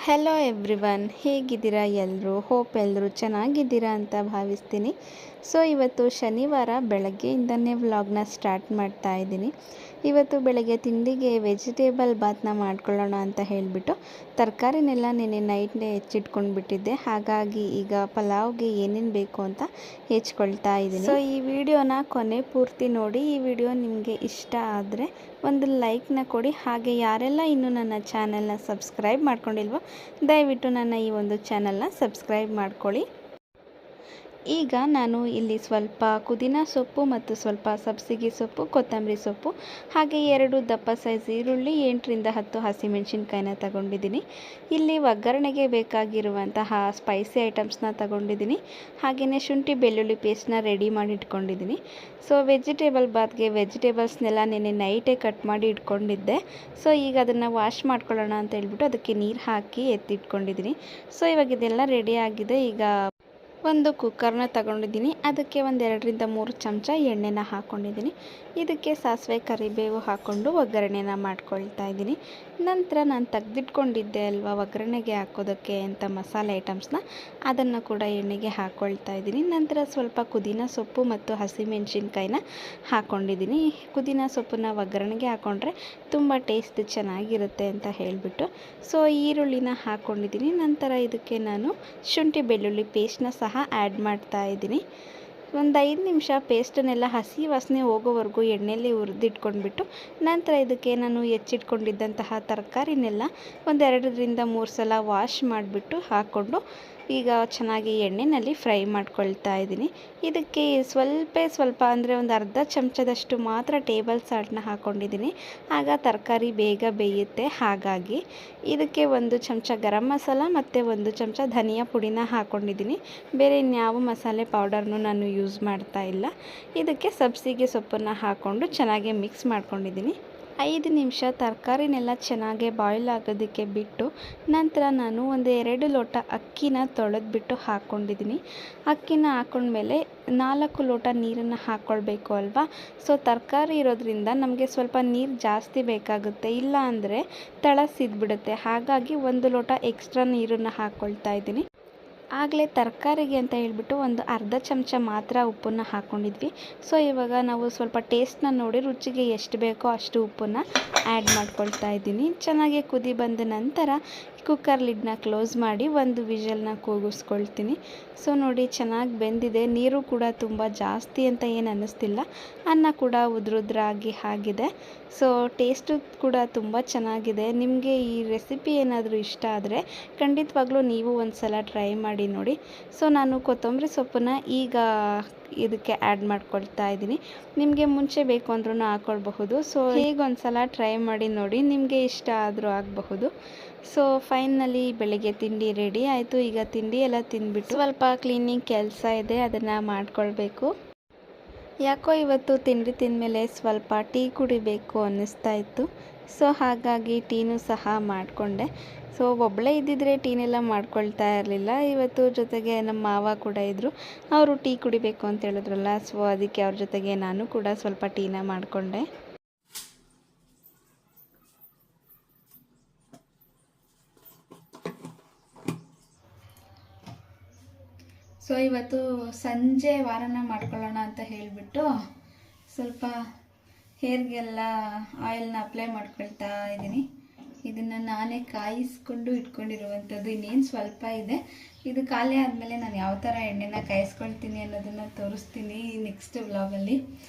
Hello everyone, ಹೇಗಿದ್ದೀರಾ ಎಲ್ಲರೂ? Hope ಎಲ್ಲರೂ ಚೆನ್ನಾಗಿದ್ದೀರಾ ಅಂತ ಭಾವಿಸ್ತೀನಿ. ಸೊ ಇವತ್ತು ಶನಿವಾರ ಬೆಳಗ್ಗೆಯಿಂದನೇ ವ್ಲಾಗ್ನ ಸ್ಟಾರ್ಟ್ ಮಾಡ್ತಾ ಇದ್ದೀನಿ. ಇವತ್ತು ಬೆಳಗ್ಗೆ ತಿಂಡಿಗೆ ವೆಜಿಟೇಬಲ್ ಬಾತ್ನ ಮಾಡ್ಕೊಳ್ಳೋಣ ಅಂತ ಹೇಳಿಬಿಟ್ಟು ತರಕಾರಿನೆಲ್ಲ ನೆನ್ನೆ ನೈಟ್ನೇ ಹೆಚ್ಚಿಟ್ಕೊಂಡು ಬಿಟ್ಟಿದ್ದೆ. ಹಾಗಾಗಿ ಈಗ ಪಲಾವ್ಗೆ ಏನೇನು ಬೇಕು ಅಂತ ಹೆಚ್ಕೊಳ್ತಾ ಇದ್ದೀನಿ. ಸೊ ಈ ವಿಡಿಯೋನ ಕೊನೆ ಪೂರ್ತಿ ನೋಡಿ. ಈ ವಿಡಿಯೋ ನಿಮಗೆ ಇಷ್ಟ ಆದರೆ ಒಂದು ಲೈಕ್ನ ಕೊಡಿ. ಹಾಗೆ ಯಾರೆಲ್ಲ ಇನ್ನೂ ನನ್ನ ಚಾನಲ್ನ ಸಬ್ಸ್ಕ್ರೈಬ್ ಮಾಡ್ಕೊಂಡಿಲ್ವೋ ದಯವಿಟ್ಟು ನನ್ನ ಈ ಒಂದು ಚಾನಲ್ನ ಸಬ್ಸ್ಕ್ರೈಬ್ ಮಾಡ್ಕೊಳ್ಳಿ. ಈಗ ನಾನು ಇಲ್ಲಿ ಸ್ವಲ್ಪ ಪುದೀನ ಸೊಪ್ಪು ಮತ್ತು ಸ್ವಲ್ಪ ಸಬ್ಸಿಗೆ ಸೊಪ್ಪು, ಕೊತ್ತಂಬರಿ ಸೊಪ್ಪು, ಹಾಗೆ 2 ದಪ್ಪ ಸೈಜ್ ಈರುಳ್ಳಿ, 8ರಿಂದ 10 ಹಸಿಮೆಣಸಿನ್ಕಾಯಿನ ತಗೊಂಡಿದ್ದೀನಿ. ಇಲ್ಲಿ ಒಗ್ಗರಣೆಗೆ ಬೇಕಾಗಿರುವಂತಹ ಸ್ಪೈಸಿ ಐಟಮ್ಸ್ನ ತಗೊಂಡಿದ್ದೀನಿ. ಹಾಗೆಯೇ ಶುಂಠಿ ಬೆಳ್ಳುಳ್ಳಿ ಪೇಸ್ಟ್ನ ರೆಡಿ ಮಾಡಿ ಇಟ್ಕೊಂಡಿದ್ದೀನಿ. ಸೊ ವೆಜಿಟೇಬಲ್ ಬಾತ್ಗೆ ವೆಜಿಟೇಬಲ್ಸ್ನೆಲ್ಲ ನೆನ್ನೆ ನೈಟೇ ಕಟ್ ಮಾಡಿ ಇಟ್ಕೊಂಡಿದ್ದೆ. ಸೊ ಈಗ ಅದನ್ನು ವಾಶ್ ಮಾಡ್ಕೊಳ್ಳೋಣ ಅಂತ ಹೇಳ್ಬಿಟ್ಟು ಅದಕ್ಕೆ ನೀರು ಹಾಕಿ ಎತ್ತಿಟ್ಕೊಂಡಿದ್ದೀನಿ. ಸೊ ಇವಾಗ ಇದೆಲ್ಲ ರೆಡಿ ಆಗಿದೆ. ಈಗ ಒಂದು ಕುಕ್ಕರ್ನ ತಗೊಂಡಿದ್ದೀನಿ. ಅದಕ್ಕೆ 2ರಿಂದ 3 ಚಮಚ ಎಣ್ಣೆನ ಹಾಕ್ಕೊಂಡಿದ್ದೀನಿ. ಇದಕ್ಕೆ ಸಾಸಿವೆ ಕರಿಬೇವು ಹಾಕ್ಕೊಂಡು ಒಗ್ಗರಣೆನ ಮಾಡ್ಕೊಳ್ತಾ ಇದ್ದೀನಿ. ನಂತರ ನಾನು ತೆಗೆದಿಟ್ಕೊಂಡಿದ್ದೆ ಅಲ್ವಾ ಒಗ್ಗರಣೆಗೆ ಹಾಕೋದಕ್ಕೆ ಅಂತ ಮಸಾಲೆ ಐಟಮ್ಸ್ನ, ಅದನ್ನು ಕೂಡ ಎಣ್ಣೆಗೆ ಹಾಕ್ಕೊಳ್ತಾ ಇದ್ದೀನಿ. ನಂತರ ಸ್ವಲ್ಪ ಪುದೀನ ಸೊಪ್ಪು ಮತ್ತು ಹಸಿಮೆಣಸಿನ್ಕಾಯಿನ ಹಾಕ್ಕೊಂಡಿದ್ದೀನಿ. ಪುದೀನ ಸೊಪ್ಪನ್ನ ಒಗ್ಗರಣೆಗೆ ಹಾಕ್ಕೊಂಡ್ರೆ ತುಂಬ ಟೇಸ್ಟ್ ಚೆನ್ನಾಗಿರುತ್ತೆ ಅಂತ ಹೇಳಿಬಿಟ್ಟು ಸೊ ಈರುಳ್ಳಿನ ಹಾಕ್ಕೊಂಡಿದ್ದೀನಿ. ನಂತರ ಇದಕ್ಕೆ ನಾನು ಶುಂಠಿ ಬೆಳ್ಳುಳ್ಳಿ ಪೇಸ್ಟ್ನ ಸಹ ಆ್ಯಡ್ ಮಾಡ್ತಾ ಇದ್ದೀನಿ. ಒಂದು 5 ನಿಮಿಷ ಪೇಸ್ಟನ್ನೆಲ್ಲ ಹಸಿ ವಾಸನೆ ಹೋಗೋವರೆಗೂ ಎಣ್ಣೆಯಲ್ಲಿ ಹುರಿದಿಟ್ಕೊಂಡ್ಬಿಟ್ಟು ನಂತರ ಇದಕ್ಕೆ ನಾನು ಹೆಚ್ಚಿಟ್ಕೊಂಡಿದ್ದಂತಹ ತರಕಾರಿನೆಲ್ಲ 2ರಿಂದ 3 ಸಲ ವಾಶ್ ಮಾಡಿಬಿಟ್ಟು ಹಾಕ್ಕೊಂಡು ಈಗ ಚೆನ್ನಾಗಿ ಎಣ್ಣೆಯಲ್ಲಿ ಫ್ರೈ ಮಾಡ್ಕೊಳ್ತಾ ಇದ್ದೀನಿ. ಇದಕ್ಕೆ ಸ್ವಲ್ಪ ಅಂದರೆ ಒಂದು ಅರ್ಧ ಚಮಚದಷ್ಟು ಮಾತ್ರ ಟೇಬಲ್ ಸಾಲ್ಟ್ನ ಹಾಕ್ಕೊಂಡಿದ್ದೀನಿ. ಆಗ ತರಕಾರಿ ಬೇಗ ಬೇಯುತ್ತೆ. ಹಾಗಾಗಿ ಇದಕ್ಕೆ 1 ಚಮಚ ಗರಂ ಮಸಾಲ ಮತ್ತು 1 ಚಮಚ ಧನಿಯಾ ಪುಡಿನ ಹಾಕ್ಕೊಂಡಿದ್ದೀನಿ. ಬೇರೆ ಇನ್ಯಾವ ಮಸಾಲೆ ಪೌಡರ್ನು ನಾನು ಯೂಸ್ ಮಾಡ್ತಾ ಇಲ್ಲ. ಇದಕ್ಕೆ ಸಬ್ಸಿಗೆ ಸೊಪ್ಪನ್ನು ಹಾಕ್ಕೊಂಡು ಚೆನ್ನಾಗಿ ಮಿಕ್ಸ್ ಮಾಡ್ಕೊಂಡಿದ್ದೀನಿ. 5 ನಿಮಿಷ ತರಕಾರಿನೆಲ್ಲ ಚೆನ್ನಾಗಿ ಬಾಯ್ಲ್ ಆಗೋದಕ್ಕೆ ಬಿಟ್ಟು ನಂತರ ನಾನು 2 ಲೋಟ ಅಕ್ಕಿನ ತೊಳೆದ್ಬಿಟ್ಟು ಹಾಕ್ಕೊಂಡಿದ್ದೀನಿ. ಅಕ್ಕಿನ ಹಾಕ್ಕೊಂಡ್ಮೇಲೆ 4 ಲೋಟ ನೀರನ್ನು ಹಾಕ್ಕೊಳ್ಬೇಕು ಅಲ್ವಾ. ಸೊ ತರಕಾರಿ ಇರೋದ್ರಿಂದ ನಮಗೆ ಸ್ವಲ್ಪ ನೀರು ಜಾಸ್ತಿ ಬೇಕಾಗುತ್ತೆ, ಇಲ್ಲ ಅಂದರೆ ತಳ ಸಿದ್ಬಿಡುತ್ತೆ. ಹಾಗಾಗಿ 1 ಲೋಟ ಎಕ್ಸ್ಟ್ರಾ ನೀರನ್ನು ಹಾಕ್ಕೊಳ್ತಾ ಇದ್ದೀನಿ. ಆಗಲೇ ತರಕಾರಿಗೆ ಅಂತ ಹೇಳ್ಬಿಟ್ಟು ಒಂದು ಅರ್ಧ ಚಮಚ ಮಾತ್ರ ಉಪ್ಪನ್ನು ಹಾಕ್ಕೊಂಡಿದ್ವಿ. ಸೊ ಇವಾಗ ನಾವು ಸ್ವಲ್ಪ ಟೇಸ್ಟ್ನ ನೋಡಿ ರುಚಿಗೆ ಎಷ್ಟು ಬೇಕೋ ಅಷ್ಟು ಉಪ್ಪನ್ನು ಆ್ಯಡ್ ಮಾಡ್ಕೊಳ್ತಾ ಇದ್ದೀನಿ. ಚೆನ್ನಾಗಿ ಕುದಿ ಬಂದ ನಂತರ ಕುಕ್ಕರ್ ಲಿಡ್ನ ಕ್ಲೋಸ್ ಮಾಡಿ 1 ವಿಷಲ್ನ ಕೂಗಿಸ್ಕೊಳ್ತೀನಿ. ಸೊ ನೋಡಿ ಚೆನ್ನಾಗಿ ಬೆಂದಿದೆ. ನೀರು ಕೂಡ ತುಂಬ ಜಾಸ್ತಿ ಅಂತ ಏನು ಅನ್ನಿಸ್ತಿಲ್ಲ. ಅನ್ನ ಕೂಡ ಉದ್ರುದ್ರಾಗಿ ಆಗಿದೆ. ಸೊ ಟೇಸ್ಟು ಕೂಡ ತುಂಬ ಚೆನ್ನಾಗಿದೆ. ನಿಮಗೆ ಈ ರೆಸಿಪಿ ಏನಾದರೂ ಇಷ್ಟ ಆದರೆ ಖಂಡಿತವಾಗ್ಲೂ ನೀವು ಒಂದು ಸಲ ಟ್ರೈ ಮಾಡಿ ನೋಡಿ. ಸೊ ನಾನು ಕೊತ್ತಂಬರಿ ಸೊಪ್ಪನ್ನು ಈಗ ಇದಕ್ಕೆ ಆ್ಯಡ್ ಮಾಡ್ಕೊಳ್ತಾ ಇದ್ದೀನಿ. ನಿಮಗೆ ಮುಂಚೆ ಬೇಕು ಅಂದ್ರೂ ಹಾಕ್ಕೊಳ್ಬಹುದು. ಸೊ ಈಗ ಒಂದು ಸಲ ಟ್ರೈ ಮಾಡಿ ನೋಡಿ, ನಿಮಗೆ ಇಷ್ಟ ಆದರೂ ಆಗಬಹುದು. ಸೊ ಫೈನಲಿ ಬೆಳಗ್ಗೆ ತಿಂಡಿ ರೆಡಿ ಆಯಿತು. ಈಗ ತಿಂಡಿ ಎಲ್ಲ ತಿಂದ್ಬಿಟ್ಟು ಸ್ವಲ್ಪ ಕ್ಲೀನಿಂಗ್ ಕೆಲಸ ಇದೆ, ಅದನ್ನು ಮಾಡ್ಕೊಳ್ಬೇಕು. ಯಾಕೋ ಇವತ್ತು ತಿಂಡಿ ತಿಂದಮೇಲೆ ಸ್ವಲ್ಪ ಟೀ ಕುಡಿಬೇಕು ಅನ್ನಿಸ್ತಾ ಇತ್ತು. ಸೊ ಹಾಗಾಗಿ ಟೀನೂ ಸಹ ಮಾಡಿಕೊಂಡೆ. ಸೊ ಒಬ್ಬಳೇ ಇದ್ದಿದ್ರೆ ಟೀನೆಲ್ಲ ಮಾಡ್ಕೊಳ್ತಾ ಇರಲಿಲ್ಲ. ಇವತ್ತು ಜೊತೆಗೆ ನಮ್ಮ ಮಾವ ಕೂಡ ಇದ್ದರು. ಅವರು ಟೀ ಕುಡಿಬೇಕು ಅಂತ ಹೇಳಿದ್ರಲ್ಲ, ಸೊ ಅದಕ್ಕೆ ಅವ್ರ ಜೊತೆಗೆ ನಾನು ಕೂಡ ಸ್ವಲ್ಪ ಟೀನ ಮಾಡಿಕೊಂಡೆ. ಸೊ ಇವತ್ತು ಸಂಜೆ ವಾರನ ಮಾಡ್ಕೊಳ್ಳೋಣ ಅಂತ ಹೇಳಿಬಿಟ್ಟು ಸ್ವಲ್ಪ ಹೇರ್ಗೆಲ್ಲ ಆಯಿಲ್ನ ಅಪ್ಲೈ ಮಾಡ್ಕೊಳ್ತಾ ಇದ್ದೀನಿ. ಇದನ್ನು ನಾನೇ ಕಾಯಿಸ್ಕೊಂಡು ಇಟ್ಕೊಂಡಿರುವಂಥದ್ದು. ಇನ್ನೇನು ಸ್ವಲ್ಪ ಇದೆ. ಇದು ಖಾಲಿ ಆದಮೇಲೆ ನಾನು ಯಾವ ಥರ ಎಣ್ಣೆನ ಕಾಯಿಸ್ಕೊಳ್ತೀನಿ ಅನ್ನೋದನ್ನು ತೋರಿಸ್ತೀನಿ ನೆಕ್ಸ್ಟ್ ವ್ಲಾಗಲ್ಲಿ.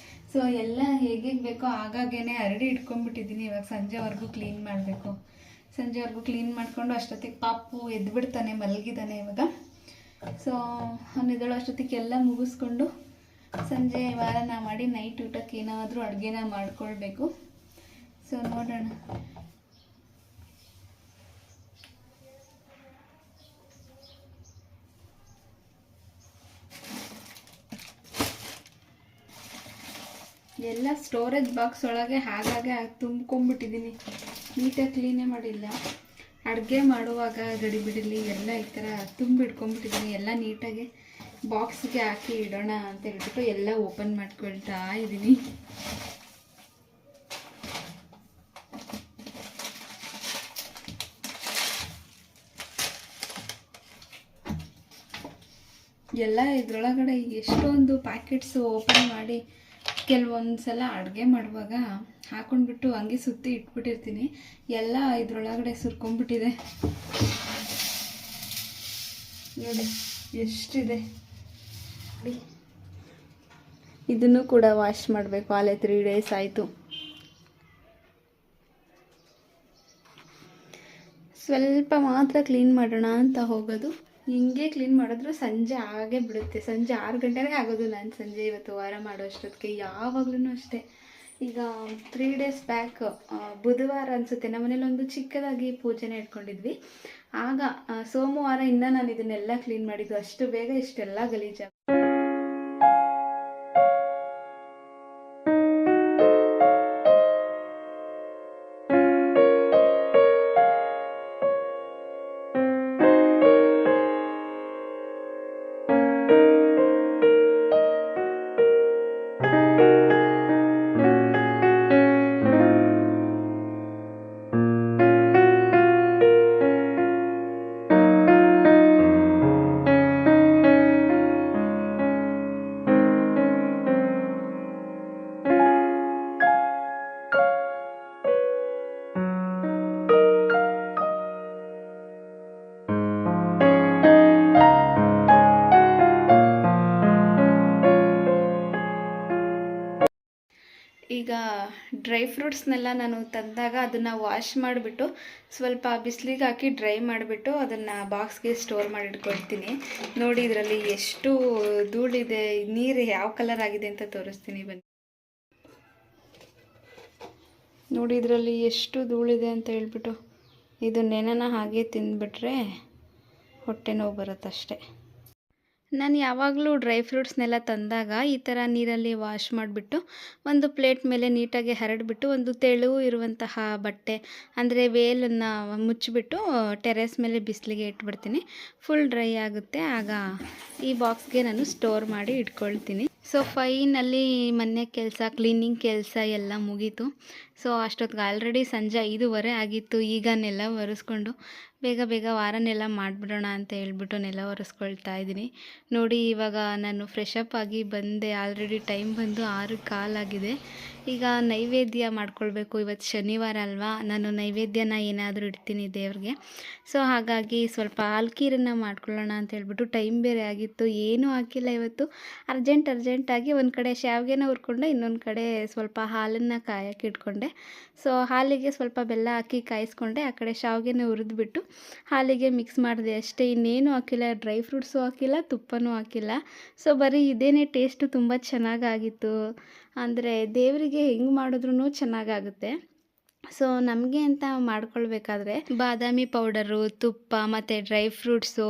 ಸೊ ಎಲ್ಲ ಹೇಗೆ ಬೇಕೋ ಆಗಾಗೇ ಹರಡಿ ಇಟ್ಕೊಂಡ್ಬಿಟ್ಟಿದ್ದೀನಿ. ಇವಾಗ ಸಂಜೆವರೆಗೂ ಕ್ಲೀನ್ ಮಾಡಬೇಕು. ಸಂಜೆವರೆಗೂ ಕ್ಲೀನ್ ಮಾಡಿಕೊಂಡು ಅಷ್ಟೊತ್ತಿಗೆ ಪಾಪು ಎದ್ಬಿಡ್ತಾನೆ, ಮಲಗಿದ್ದಾನೆ ಇವಾಗ. ಸೊ ಅವನಿದ್ದಳು ಅಷ್ಟೊತ್ತಿಗೆ ಎಲ್ಲ ಮುಗಿಸ್ಕೊಂಡು ಸಂಜೆ ವಾರನ ಮಾಡಿ ನೈಟ್ ಊಟಕ್ಕೆ ಏನಾದರೂ ಅಡುಗೆನ ಮಾಡ್ಕೊಳ್ಬೇಕು. ಸೊ ನೋಡೋಣ. ಎಲ್ಲ ಸ್ಟೋರೇಜ್ ಬಾಕ್ಸ್ ಒಳಗೆ ಹಾಗಾಗಿ ತುಂಬ್ಕೊಂಡ್ಬಿಟ್ಟಿದ್ದೀನಿ. ನೀಟಾಗಿ ಕ್ಲೀನೇ ಮಾಡಿಲ್ಲ. ಅಡುಗೆ ಮಾಡುವಾಗ ಗಡಿಬಿಡಿಲಿ ಎಲ್ಲ ಈ ಥರ ತುಂಬಿಟ್ಕೊಂಡ್ಬಿಟ್ಟಿದ್ದೀನಿ. ಎಲ್ಲ ನೀಟಾಗಿ ಬಾಕ್ಸ್ಗೆ ಹಾಕಿ ಇಡೋಣ ಅಂತ ಹೇಳ್ಬಿಟ್ಟು ಎಲ್ಲ ಓಪನ್ ಮಾಡ್ಕೊಳ್ತಾ ಇದ್ದೀನಿ. ಎಲ್ಲ ಇದ್ರೊಳಗಡೆ ಎಷ್ಟೊಂದು ಪ್ಯಾಕೆಟ್ಸು ಓಪನ್ ಮಾಡಿ ಕೆಲವೊಂದು ಸಲ ಅಡುಗೆ ಮಾಡುವಾಗ ಹಾಕೊಂಡ್ಬಿಟ್ಟು ಹಂಗೆ ಸುತ್ತಿ ಇಟ್ಬಿಟ್ಟಿರ್ತೀನಿ. ಎಲ್ಲ ಇದ್ರೊಳಗಡೆ ಸುರ್ಕೊಂಡ್ಬಿಟ್ಟಿದೆ ನೋಡಿ ಎಷ್ಟಿದೆ. ಇದನ್ನು ಕೂಡ ವಾಶ್ ಮಾಡಬೇಕು. ಅಲ್ಲೇ 3 ಡೇಸ್ ಆಯಿತು. ಸ್ವಲ್ಪ ಮಾತ್ರ ಕ್ಲೀನ್ ಮಾಡೋಣ ಅಂತ ಹೋಗೋದು. ಹಿಂಗೆ ಕ್ಲೀನ್ ಮಾಡಿದ್ರು ಸಂಜೆ ಆಗೇ ಬಿಡುತ್ತೆ. ಸಂಜೆ 6 ಗಂಟೆನೇ ಆಗೋದು. ನಾನು ಸಂಜೆ ಇವತ್ತು ವಾರ ಮಾಡೋ ಅಷ್ಟೊತ್ತಿಗೆ ಯಾವಾಗ್ಲೂ ಅಷ್ಟೇ. ಈಗ 3 ಡೇಸ್ ಬ್ಯಾಕ್ ಬುಧವಾರ ಅನಿಸುತ್ತೆ, ನಮ್ಮ ಮನೇಲಿ ಒಂದು ಚಿಕ್ಕದಾಗಿ ಪೂಜೆನೇ ಇಟ್ಕೊಂಡಿದ್ವಿ. ಆಗ ಸೋಮವಾರ ಇನ್ನೂ ನಾನು ಇದನ್ನೆಲ್ಲ ಕ್ಲೀನ್ ಮಾಡಿದ್ದು. ಅಷ್ಟು ಬೇಗ ಇಷ್ಟೆಲ್ಲ ಗಲೀಜಾಗ ಈಗ ಡ್ರೈ ಫ್ರೂಟ್ಸ್ನೆಲ್ಲ ನಾನು ತಂದಾಗ ಅದನ್ನು ವಾಶ್ ಮಾಡಿಬಿಟ್ಟು ಸ್ವಲ್ಪ ಬಿಸಿಲಿಗೆ ಹಾಕಿ ಡ್ರೈ ಮಾಡಿಬಿಟ್ಟು ಅದನ್ನು ಬಾಕ್ಸ್ಗೆ ಸ್ಟೋರ್ ಮಾಡಿ ಇಟ್ಕೊಳ್ತೀನಿ. ನೋಡಿ ಇದರಲ್ಲಿ ಎಷ್ಟು ಧೂಳಿದೆ, ನೀರು ಯಾವ ಕಲರ್ ಆಗಿದೆ ಅಂತ ತೋರಿಸ್ತೀನಿ ಬನ್ನಿ. ನೋಡಿ ಇದರಲ್ಲಿ ಎಷ್ಟು ಧೂಳಿದೆ ಅಂತ ಹೇಳ್ಬಿಟ್ಟು. ಇದು ನೆನನ ಹಾಗೆ ತಿಂದ್ಬಿಟ್ರೆ ಹೊಟ್ಟೆ ನೋವು ಬರುತ್ತಷ್ಟೆ. ನಾನು ಯಾವಾಗಲೂ ಡ್ರೈ ಫ್ರೂಟ್ಸ್ನೆಲ್ಲ ತಂದಾಗ ಈ ಥರ ನೀರಲ್ಲಿ ವಾಶ್ ಮಾಡಿಬಿಟ್ಟು ಒಂದು ಪ್ಲೇಟ್ ಮೇಲೆ ನೀಟಾಗಿ ಹರಡಿಬಿಟ್ಟು ಒಂದು ತೆಳು ಇರುವಂತಹ ಬಟ್ಟೆ ಅಂದರೆ ವೇಲನ್ನು ಮುಚ್ಚಿಬಿಟ್ಟು ಟೆರೆಸ್ ಮೇಲೆ ಬಿಸಿಲಿಗೆ ಇಟ್ಬಿಡ್ತೀನಿ. ಫುಲ್ ಡ್ರೈ ಆಗುತ್ತೆ. ಆಗ ಈ ಬಾಕ್ಸ್ಗೆ ನಾನು ಸ್ಟೋರ್ ಮಾಡಿ ಇಟ್ಕೊಳ್ತೀನಿ. ಸೊ ಫೈನಲ್ಲಿ ಮನೆ ಕೆಲಸ, ಕ್ಲೀನಿಂಗ್ ಕೆಲಸ ಎಲ್ಲ ಮುಗೀತು. ಸೊ ಅಷ್ಟೊತ್ತಿಗೆ ಆಲ್ರೆಡಿ ಸಂಜೆ 5:15 ಆಗಿತ್ತು. ಈಗ ನೆಲ ಒರೆಸ್ಕೊಂಡು ಬೇಗ ಬೇಗ ವಾರನೆಲ್ಲ ಮಾಡಿಬಿಡೋಣ ಅಂತ ಹೇಳ್ಬಿಟ್ಟು ನೆಲ ಒರೆಸ್ಕೊಳ್ತಾ ಇದ್ದೀನಿ. ನೋಡಿ ಇವಾಗ ನಾನು ಫ್ರೆಶ್ ಅಪ್ ಆಗಿ ಬಂದೆ. ಆಲ್ರೆಡಿ ಟೈಮ್ ಬಂದು 6:15 ಆಗಿದೆ. ಈಗ ನೈವೇದ್ಯ ಮಾಡ್ಕೊಳ್ಬೇಕು. ಇವತ್ತು ಶನಿವಾರ ಅಲ್ವಾ, ನಾನು ನೈವೇದ್ಯನ ಏನಾದರೂ ಇಡ್ತೀನಿ ದೇವ್ರಿಗೆ. ಸೊ ಹಾಗಾಗಿ ಸ್ವಲ್ಪ ಹಾಲ್ಕೀರನ್ನು ಮಾಡ್ಕೊಳ್ಳೋಣ ಅಂತ ಹೇಳ್ಬಿಟ್ಟು ಟೈಮ್ ಬೇರೆ ಆಗಿತ್ತು. ಏನೂ ಹಾಕಿಲ್ಲ ಇವತ್ತು. ಅರ್ಜೆಂಟಾಗಿ ಒಂದು ಕಡೆ ಶಾವಿಗೆನ ಹುರ್ಕೊಂಡೆ, ಇನ್ನೊಂದು ಕಡೆ ಸ್ವಲ್ಪ ಹಾಲನ್ನು ಕಾಯಕ್ಕೆ ಇಟ್ಕೊಂಡೆ. ಸೊ ಹಾಲಿಗೆ ಸ್ವಲ್ಪ ಬೆಲ್ಲ ಹಾಕಿ ಕಾಯಿಸ್ಕೊಂಡೆ, ಆ ಕಡೆ ಶಾವಿಗೆನ ಹುರಿದ್ಬಿಟ್ಟು ಹಾಲಿಗೆ ಮಿಕ್ಸ್ ಮಾಡಿದೆ ಅಷ್ಟೇ. ಇನ್ನೇನು ಹಾಕಿಲ್ಲ, ಡ್ರೈ ಫ್ರೂಟ್ಸು ಹಾಕಿಲ್ಲ, ತುಪ್ಪನೂ ಹಾಕಿಲ್ಲ. ಸೊ ಬರೀ ಇದೇನೇ ಟೇಸ್ಟು ತುಂಬ ಚೆನ್ನಾಗಾಗಿತ್ತು. ಅಂದರೆ ದೇವರಿಗೆ ಹೆಂಗೆ ಮಾಡಿದ್ರೂ ಚೆನ್ನಾಗಾಗುತ್ತೆ. ಸೊ ನಮಗೆ ಅಂತ ಮಾಡ್ಕೊಳ್ಬೇಕಾದ್ರೆ ಬಾದಾಮಿ ಪೌಡರು, ತುಪ್ಪ ಮತ್ತು ಡ್ರೈ ಫ್ರೂಟ್ಸು,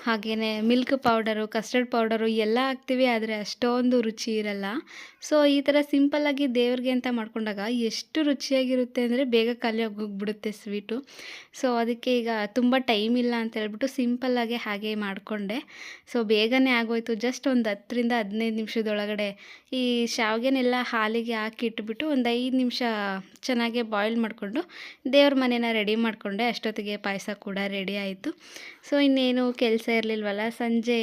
ಹಾಗೆಯೇ ಮಿಲ್ಕ್ ಪೌಡರು, ಕಸ್ಟರ್ಡ್ ಪೌಡರು ಎಲ್ಲ ಹಾಕ್ತೀವಿ. ಆದರೆ ಅಷ್ಟೊಂದು ರುಚಿ ಇರಲ್ಲ. ಸೊ ಈ ಥರ ಸಿಂಪಲ್ಲಾಗಿ ದೇವ್ರಿಗೆ ಅಂತ ಮಾಡ್ಕೊಂಡಾಗ ಎಷ್ಟು ರುಚಿಯಾಗಿರುತ್ತೆ ಅಂದರೆ ಬೇಗ ಖಾಲಿ ಹೋಗ್ಬಿಡುತ್ತೆ ಸ್ವೀಟು. ಸೊ ಅದಕ್ಕೆ ಈಗ ತುಂಬ ಟೈಮ್ ಇಲ್ಲ ಅಂತ ಹೇಳ್ಬಿಟ್ಟು ಸಿಂಪಲ್ಲಾಗಿ ಹಾಗೆ ಮಾಡಿಕೊಂಡೆ. ಸೊ ಬೇಗನೆ ಆಗೋಯ್ತು. ಜಸ್ಟ್ ಒಂದು 10-15 ನಿಮಿಷದೊಳಗಡೆ ಈ ಶಾವಿಗೆನೆಲ್ಲ ಹಾಲಿಗೆ ಹಾಕಿ ಇಟ್ಬಿಟ್ಟು ಒಂದು 5 ನಿಮಿಷ ಚೆನ್ನಾಗೆ ಬಾಯ್ಲ್ ಮಾಡಿಕೊಂಡು ದೇವ್ರ ಮನೇನ ರೆಡಿ ಮಾಡಿಕೊಂಡೆ. ಅಷ್ಟೊತ್ತಿಗೆ ಪಾಯಸ ಕೂಡ ರೆಡಿ ಆಯಿತು. ಸೊ ಇನ್ನೇನು ಕೆಲಸ ಇರಲಿಲ್ವಲ್ಲ. ಸಂಜೆ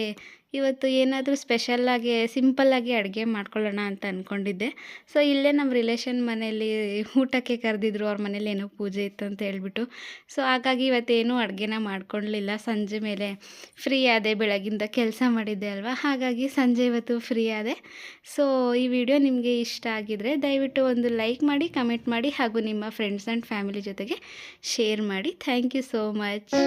ಇವತ್ತು ಏನಾದರೂ ಸ್ಪೆಷಲ್ಲಾಗಿ ಸಿಂಪಲ್ಲಾಗಿ ಅಡುಗೆ ಮಾಡ್ಕೊಳ್ಳೋಣ ಅಂತ ಅಂದ್ಕೊಂಡಿದ್ದೆ. ಸೊ ಇಲ್ಲೇ ನಮ್ಮ ರಿಲೇಷನ್ ಮನೆಯಲ್ಲಿ ಊಟಕ್ಕೆ ಕರೆದಿದ್ರು. ಅವ್ರ ಮನೇಲಿ ಏನೋ ಪೂಜೆ ಇತ್ತು ಅಂತ ಹೇಳ್ಬಿಟ್ಟು. ಸೊ ಹಾಗಾಗಿ ಇವತ್ತೇನೂ ಅಡುಗೆನ ಮಾಡ್ಕೊಳ್ಳಲಿಲ್ಲ. ಸಂಜೆ ಮೇಲೆ ಫ್ರೀ ಆದೆ. ಬೆಳಗಿಂದ ಕೆಲಸ ಮಾಡಿದ್ದೆ ಅಲ್ವಾ, ಹಾಗಾಗಿ ಸಂಜೆ ಇವತ್ತು ಫ್ರೀ ಆದೆ. ಸೊ ಈ ವಿಡಿಯೋ ನಿಮಗೆ ಇಷ್ಟ ಆಗಿದರೆ ದಯವಿಟ್ಟು ಒಂದು ಲೈಕ್ ಮಾಡಿ, ಕಮೆಂಟ್ ಮಾಡಿ ಹಾಗೂ ನಿಮ್ಮ ಫ್ರೆಂಡ್ಸ್ ಆ್ಯಂಡ್ ಫ್ಯಾಮಿಲಿ ಜೊತೆಗೆ ಶೇರ್ ಮಾಡಿ. Thank you so much.